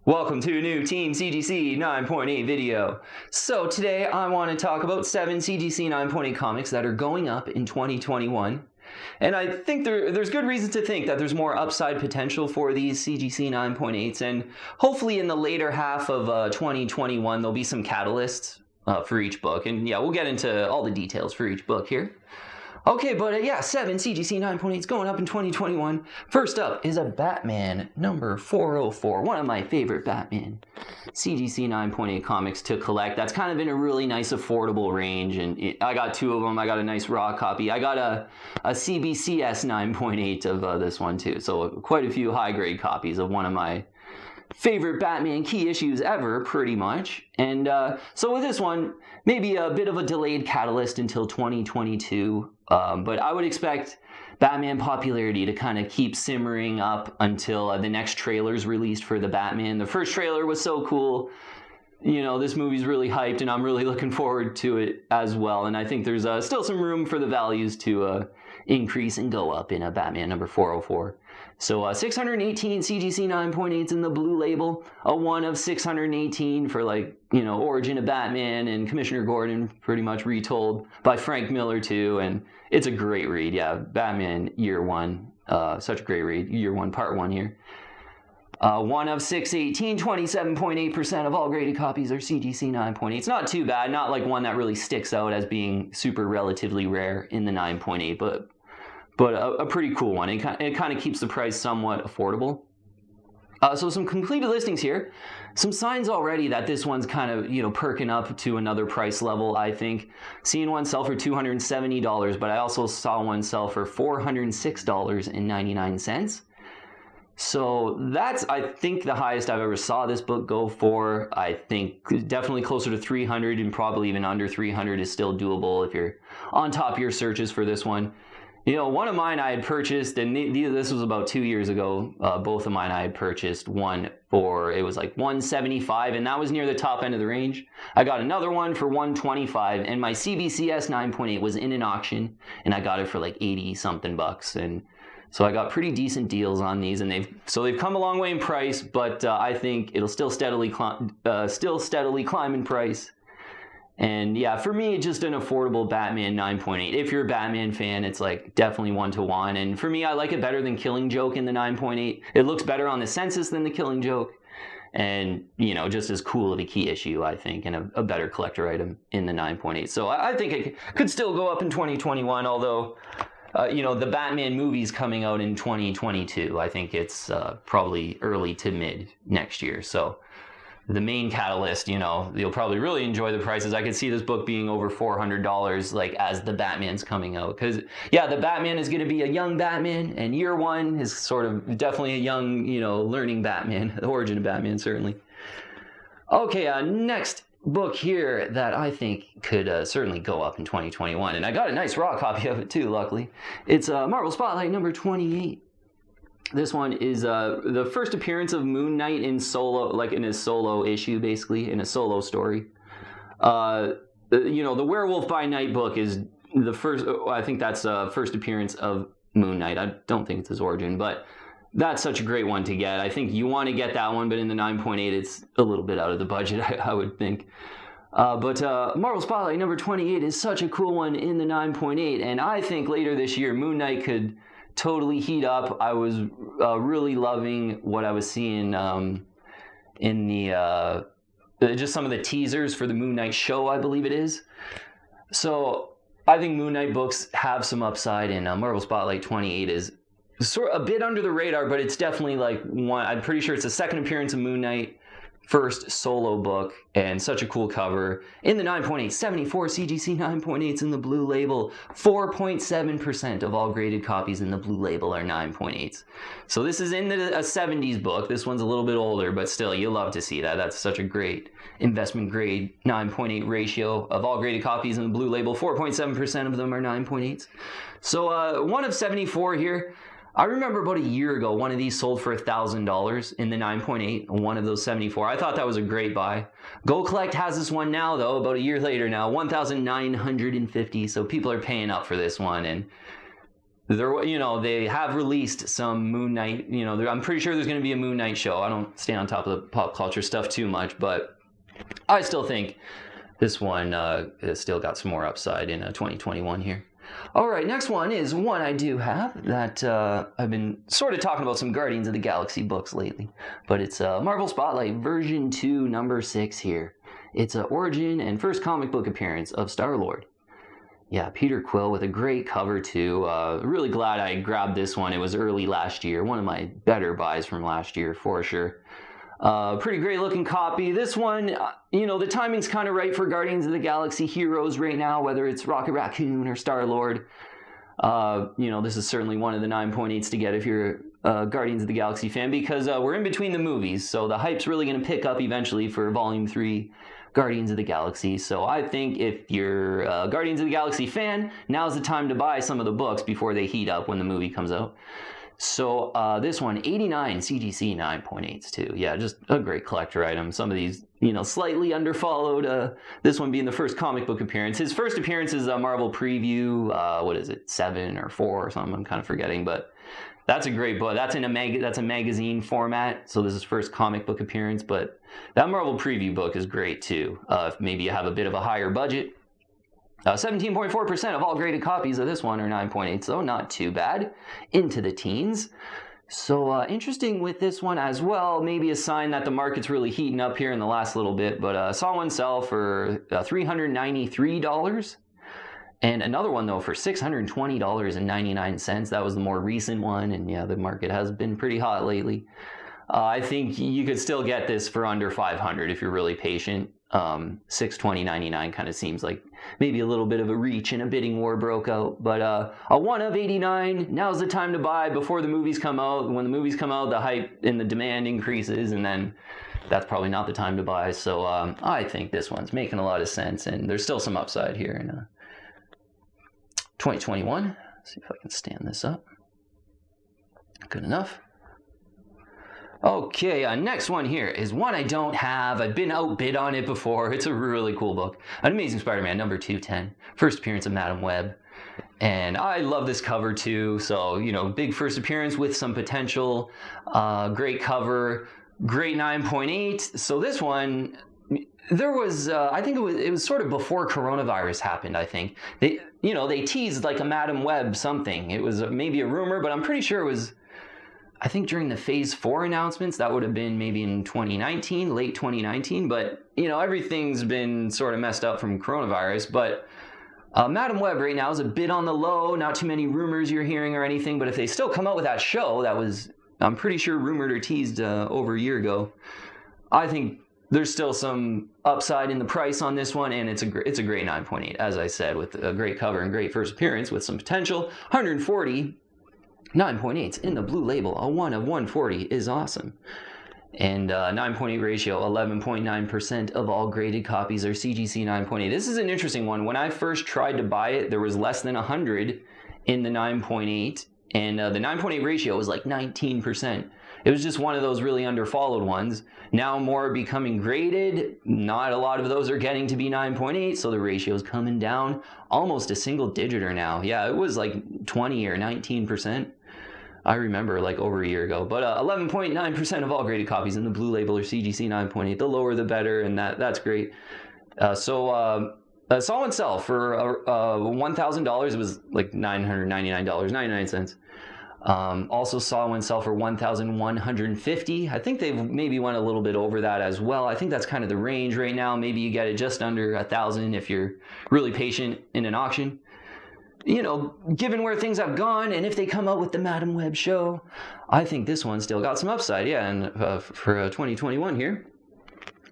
Welcome to a new Team CGC 9.8 video. So today I want to talk about 7 CGC 9.8 comics that are going up in 2021. And I think there's good reason to think that there's more upside potential for these CGC 9.8s. And hopefully in the later half of 2021, there'll be some catalysts for each book. And yeah, we'll get into all the details for each book here. Okay, but 7 CGC 9.8s going up in 2021. First up is a Batman number 404, one of my favorite Batman CGC 9.8 comics to collect. That's kind of in a really nice affordable range, and I got 2 of them. I got a nice raw copy. I got a CBCS 9.8 of this one too, so quite a few high-grade copies of one of my favorite Batman key issues ever, pretty much. And so with this one, maybe a bit of a delayed catalyst until 2022, but I would expect Batman popularity to kind of keep simmering up until the next trailer's released for the Batman. The first trailer was so cool. You know, this movie's really hyped, and I'm really looking forward to it as well. And I think there's still some room for the values to increase and go up in a Batman number 404. So 618 CGC 9.8s in the blue label, a 1 of 618 for, like, you know, Origin of Batman and Commissioner Gordon, pretty much retold by Frank Miller too. And it's a great read. Yeah, Batman Year 1, such a great read. Year 1, Part 1 here. 1 of 618, 27.8% of all graded copies are CGC 9.8. It's not too bad, not like one that really sticks out as being super relatively rare in the 9.8, but a pretty cool one. It kind of keeps the price somewhat affordable. So some completed listings here. Some signs already that this one's kind of, you know, perking up to another price level, I think. Seeing one sell for $270, but I also saw one sell for $406.99. So that's, I think, the highest I've ever saw this book go for. I think definitely closer to 300 and probably even under 300 is still doable if you're on top of your searches for this one. You know, one of mine I had purchased, and this was about 2 years ago. Both of mine I had purchased one for, it was like $175, and that was near the top end of the range. I got another one for $125, and my CBCS 9.8 was in an auction, and I got it for like 80 something bucks. And so I got pretty decent deals on these, and they've come a long way in price, but I think it'll still steadily climb in price. And yeah, for me, just an affordable Batman 9.8. If you're a Batman fan, it's like definitely 1-to-1. And for me, I like it better than Killing Joke in the 9.8. It looks better on the census than the Killing Joke. And, you know, just as cool of a key issue, I think, and a better collector item in the 9.8. So I think it could still go up in 2021, although, you know, the Batman movie's coming out in 2022. I think it's probably early to mid next year. So the main catalyst, you know, you'll probably really enjoy the prices. I could see this book being over $400, like, as the Batman's coming out. Because, yeah, the Batman is going to be a young Batman, and Year 1 is sort of definitely a young, you know, learning Batman, the origin of Batman, certainly. Okay, next book here that I think could certainly go up in 2021, and I got a nice raw copy of it too, luckily. It's Marvel Spotlight number 28. This one is the first appearance of Moon Knight in solo, like in a solo issue, basically, in a solo story. You know, the Werewolf by Night book is the first, I think that's first appearance of Moon Knight. I don't think it's his origin, but that's such a great one to get. I think you want to get that one, but in the 9.8, it's a little bit out of the budget, I would think. But Marvel Spotlight number 28 is such a cool one in the 9.8, and I think later this year, Moon Knight could totally heat up. I was really loving what I was seeing in the just some of the teasers for the Moon Knight show, I believe it is. So I think Moon Knight books have some upside, and Marvel Spotlight 28 is sort of a bit under the radar, but it's definitely like one. I'm pretty sure it's the second appearance of Moon Knight, first solo book, and such a cool cover. In the 9.8, 74 CGC 9.8s in the blue label. 4.7% of all graded copies in the blue label are 9.8s. So this is in a 70s book. This one's a little bit older, but still, you'll love to see that. That's such a great investment grade 9.8 ratio of all graded copies in the blue label. 4.7% of them are 9.8s. So 1 of 74 here. I remember about a year ago, one of these sold for $1,000 in the 9.8, one of those 74. I thought that was a great buy. Go Collect has this one now, though, about a year later now, $1,950. So people are paying up for this one, and they have released some Moon Knight. I'm pretty sure there's going to be a Moon Knight show. I don't stay on top of the pop culture stuff too much, but I still think this one has still got some more upside in 2021 here. All right, next one is one I do have that I've been sort of talking about some Guardians of the Galaxy books lately, but it's Marvel Spotlight version 2, number 6 here. It's an origin and first comic book appearance of Star-Lord. Yeah, Peter Quill with a great cover too. Really glad I grabbed this one. It was early last year. One of my better buys from last year for sure. Pretty great looking copy. This one, the timing's kind of right for Guardians of the Galaxy heroes right now, whether it's Rocket Raccoon or Star-Lord. This is certainly one of the 9.8s to get if you're a Guardians of the Galaxy fan, because we're in between the movies, so the hype's really going to pick up eventually for Volume 3 Guardians of the Galaxy. So I think if you're a Guardians of the Galaxy fan, now's the time to buy some of the books before they heat up when the movie comes out. So this one, 89 CGC 9.8s too. Yeah, just a great collector item. Some of these, slightly underfollowed. This one being the first comic book appearance. His first appearance is a Marvel Preview. What is it, 7 or 4 or something? I'm kind of forgetting, but that's a great book. That's in that's a magazine format. So this is first comic book appearance, but that Marvel Preview book is great too. If maybe you have a bit of a higher budget. 17.4% of all graded copies of this one are 9.8, so not too bad. Into the teens. So interesting with this one as well, maybe a sign that the market's really heating up here in the last little bit, but saw one sell for $393. And another one, though, for $620.99. That was the more recent one, and yeah, the market has been pretty hot lately. I think you could still get this for under $500 if you're really patient. $620.99 kind of seems like maybe a little bit of a reach and a bidding war broke out. But a one of 89, now's the time to buy before the movies come out. When the movies come out, the hype and the demand increases, and then that's probably not the time to buy. So I think this one's making a lot of sense, and there's still some upside here in 2021. Let's see if I can stand this up. Good enough. Okay, next one here is one I don't have. I've been outbid on it before. It's a really cool book. An Amazing Spider-Man, number 210. First appearance of Madam Web. And I love this cover too. So, big first appearance with some potential. Great cover. Great 9.8. So this one, there was, I think it was sort of before coronavirus happened, I think. They teased like a Madam Web something. It was maybe a rumor, but I'm pretty sure it was, I think during the Phase 4 announcements, that would have been maybe in 2019, late 2019. But, everything's been sort of messed up from coronavirus. But Madam Web right now is a bit on the low. Not too many rumors you're hearing or anything. But if they still come out with that show that was, I'm pretty sure, rumored or teased over a year ago, I think there's still some upside in the price on this one. And it's a great 9.8, as I said, with a great cover and great first appearance with some potential. 140 9.8s in the blue label. A 1 of 140 is awesome. And 9.8 ratio, 11.9% of all graded copies are CGC 9.8. This is an interesting one. When I first tried to buy it, there was less than 100 in the 9.8, and the 9.8 ratio was like 19%. It was just one of those really underfollowed ones. Now more are becoming graded. Not a lot of those are getting to be 9.8, so the ratio is coming down. Almost a single digiter now. Yeah, it was like 20 or 19%. I remember like over a year ago. But 11.9% of all graded copies in the blue label are CGC 9.8. The lower the better, and that's great. Saw one sell for $1,000. It was like $999.99. Also saw one sell for $1,150. I think they've maybe went a little bit over that as well. I think that's kind of the range right now. Maybe you get it just under $1,000 if you're really patient in an auction. Given where things have gone, and if they come out with the Madam Web show, I think this one still got some upside. Yeah, and for 2021 here.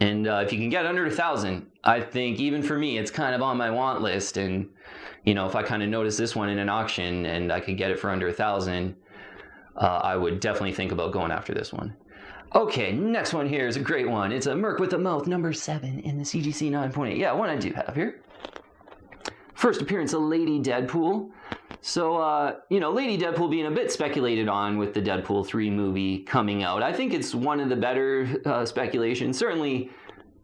And if you can get under $1,000, I think even for me, it's kind of on my want list. And if I kind of notice this one in an auction and I could get it for under $1,000, I would definitely think about going after this one. Okay, next one here is a great one. It's a Merc with a Mouth, number 7 in the CGC 9.8. Yeah, one I do have here. First appearance of Lady Deadpool. So, Lady Deadpool being a bit speculated on with the Deadpool 3 movie coming out. I think it's one of the better speculations. Certainly,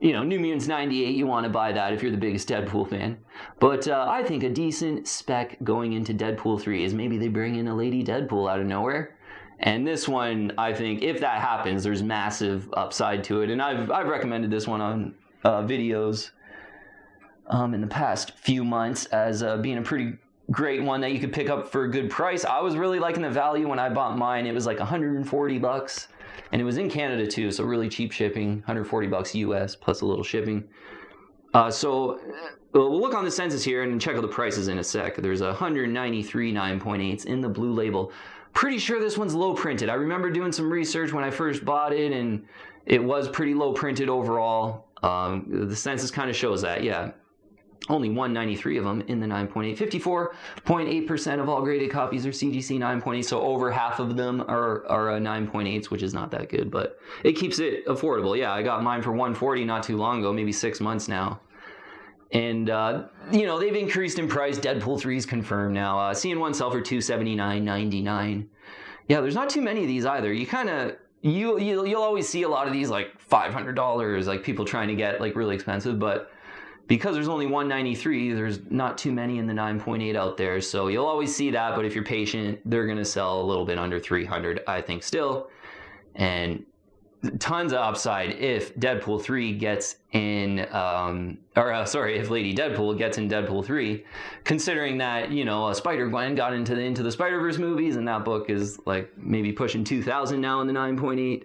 New Mutants 98, you want to buy that if you're the biggest Deadpool fan. But I think a decent spec going into Deadpool 3 is maybe they bring in a Lady Deadpool out of nowhere. And this one, I think, if that happens, there's massive upside to it. And I've recommended this one on videos in the past few months as being a pretty great one that you could pick up for a good price. I was really liking the value when I bought mine. It was like $140. And it was in Canada too, so really cheap shipping, $140 US plus a little shipping. So we'll look on the census here and check out the prices in a sec. There's 193 9.8s in the blue label. Pretty sure this one's low printed. I remember doing some research when I first bought it, and it was pretty low printed overall. The census kind of shows that, yeah. Only 193 of them in the 9.8. 54.8% of all graded copies are CGC 9.8, so over half of them are 9.8s, which is not that good, but it keeps it affordable. Yeah, I got mine for $140 not too long ago, maybe 6 months now. And, they've increased in price. Deadpool 3 is confirmed now. Seeing one sell for $279.99. Yeah, there's not too many of these either. You kind of... You'll always see a lot of these, like, $500, like, people trying to get, like, really expensive, but... because there's only 193, there's not too many in the 9.8 out there. So you'll always see that, but if you're patient, they're going to sell a little bit under 300, I think, still. And tons of upside if Deadpool 3 gets in, if Lady Deadpool gets in Deadpool 3, considering that, Spider-Gwen got into the Spider-Verse movies, and that book is like maybe pushing 2,000 now in the 9.8.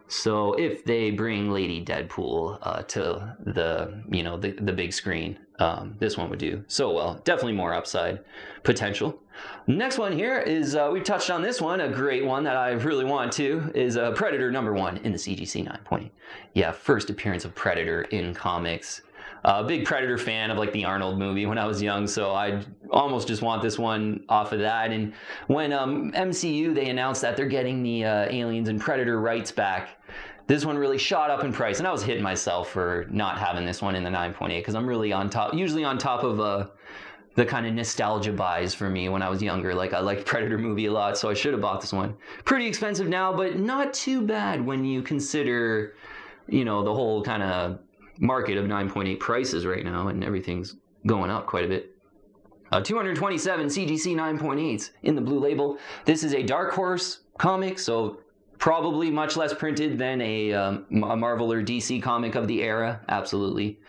So if they bring Lady Deadpool to the big screen, this one would do so well. Definitely more upside potential. Next one here is, we've touched on this one, a great one that I really want to, is Predator #1 in the CGC 9.8. Yeah, first appearance of Predator in comics. Big Predator fan of like the Arnold movie when I was young, so I almost just want this one off of that. And when MCU, they announced that they're getting the Aliens and Predator rights back, this one really shot up in price, and I was hitting myself for not having this one in the 9.8 because I'm really usually on top of the kind of nostalgia buys for me when I was younger. Like I liked Predator movie a lot, so I should have bought this one. Pretty expensive now, but not too bad when you consider, the whole kind of market of 9.8 prices right now, and everything's going up quite a bit. 227 CGC 9.8s in the blue label. This is a Dark Horse comic, so probably much less printed than a Marvel or DC comic of the era. Absolutely.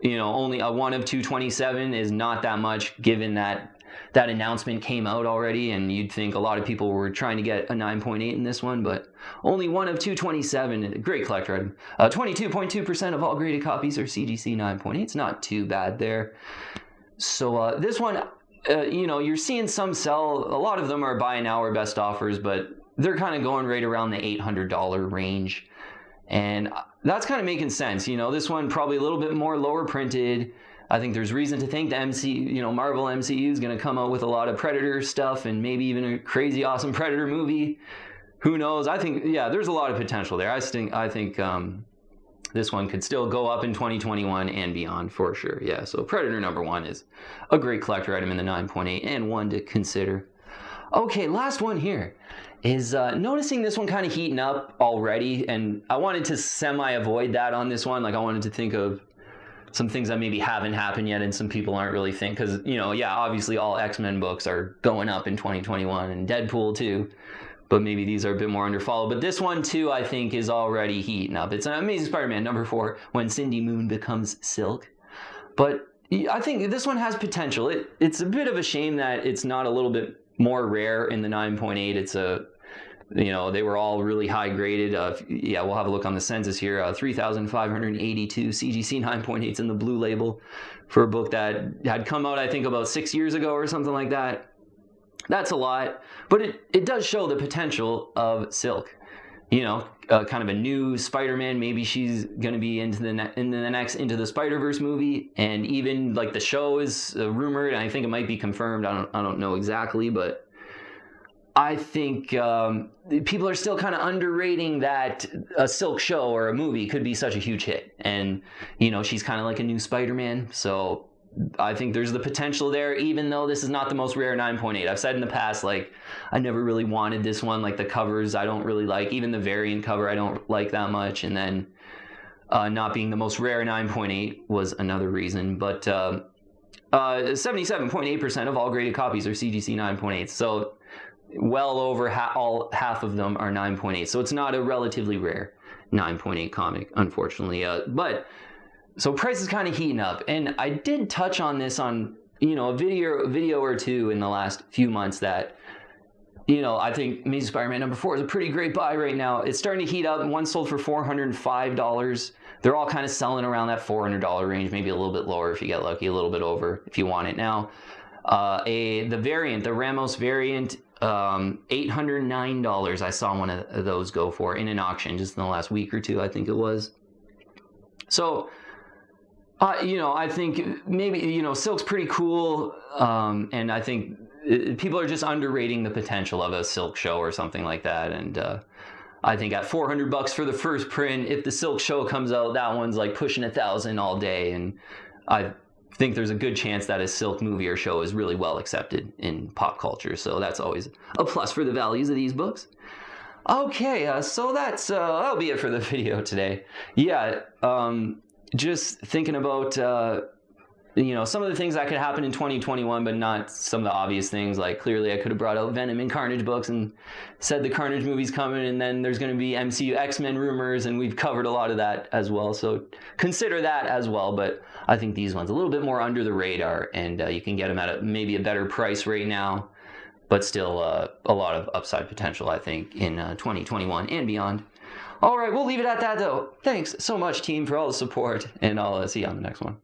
Only a 1 of 227 is not that much, given that announcement came out already, and you'd think a lot of people were trying to get a 9.8 in this one, but only 1 of 227. Great collector item. 22.2% of all graded copies are CGC 9.8. It's not too bad there. So this one, you're seeing some sell. A lot of them are buy now or best offers, but they're kind of going right around the $800 range. And that's kind of making sense. This one probably a little bit more lower printed. I think there's reason to think the Marvel MCU is going to come out with a lot of Predator stuff and maybe even a crazy awesome Predator movie. Who knows? I think, there's a lot of potential there. I think this one could still go up in 2021 and beyond for sure. Yeah, so Predator #1 is a great collector item in the 9.8 and one to consider. Okay, last one here is noticing this one kind of heating up already, and I wanted to semi-avoid that on this one. Like I wanted to think of some things that maybe haven't happened yet and some people aren't really thinking, because, obviously all X-Men books are going up in 2021 and Deadpool too, but maybe these are a bit more underfollowed. But this one too, I think, is already heating up. It's an Amazing Spider-Man #4, when Cindy Moon becomes Silk. But I think this one has potential. It's a bit of a shame that it's not a little bit more rare in the 9.8. It's they were all really high graded. We'll have a look on the census here. 3,582 CGC 9.8s in the blue label for a book that had come out, I think, about 6 years ago or something like that. That's a lot, but it does show the potential of Silk. Kind of a new Spider-Man. Maybe she's going to be into the next Into the Spider-Verse movie, and even like the show is rumored, and I think it might be confirmed. I don't know exactly, but I think people are still kind of underrating that a Silk show or a movie could be such a huge hit. And, she's kind of like a new Spider-Man. So I think there's the potential there, even though this is not the most rare 9.8. I've said in the past, like, I never really wanted this one. Like, the covers I don't really like. Even the variant cover I don't like that much. And then not being the most rare 9.8 was another reason. But 77.8% of all graded copies are CGC 9.8. So well over half of them are 9.8. So it's not a relatively rare 9.8 comic, unfortunately. So price is kind of heating up. And I did touch on this on, a video or two in the last few months that, I think Amazing Spider-Man #4 is a pretty great buy right now. It's starting to heat up. One sold for $405. They're all kind of selling around that $400 range, maybe a little bit lower if you get lucky, a little bit over if you want it now. The Ramos variant, $809. I saw one of those go for in an auction just in the last week or two, I think it was. So, I think maybe, Silk's pretty cool, and I think people are just underrating the potential of a Silk show or something like that. And I think at $400 for the first print, if the Silk show comes out, that one's like pushing 1,000 all day. And I think there's a good chance that a Silk movie or show is really well accepted in pop culture. So that's always a plus for the values of these books. Okay, so that'll be it for the video today. Yeah, just thinking about some of the things that could happen in 2021, but not some of the obvious things. Like, clearly I could have brought out Venom and Carnage books and said the Carnage movie's coming, and then there's going to be MCU X-Men rumors, and we've covered a lot of that as well. So consider that as well. But I think these ones a little bit more under the radar, and you can get them at maybe a better price right now, but still a lot of upside potential, I think, in 2021 and beyond. All right, we'll leave it at that, though. Thanks so much, team, for all the support, and I'll see you on the next one.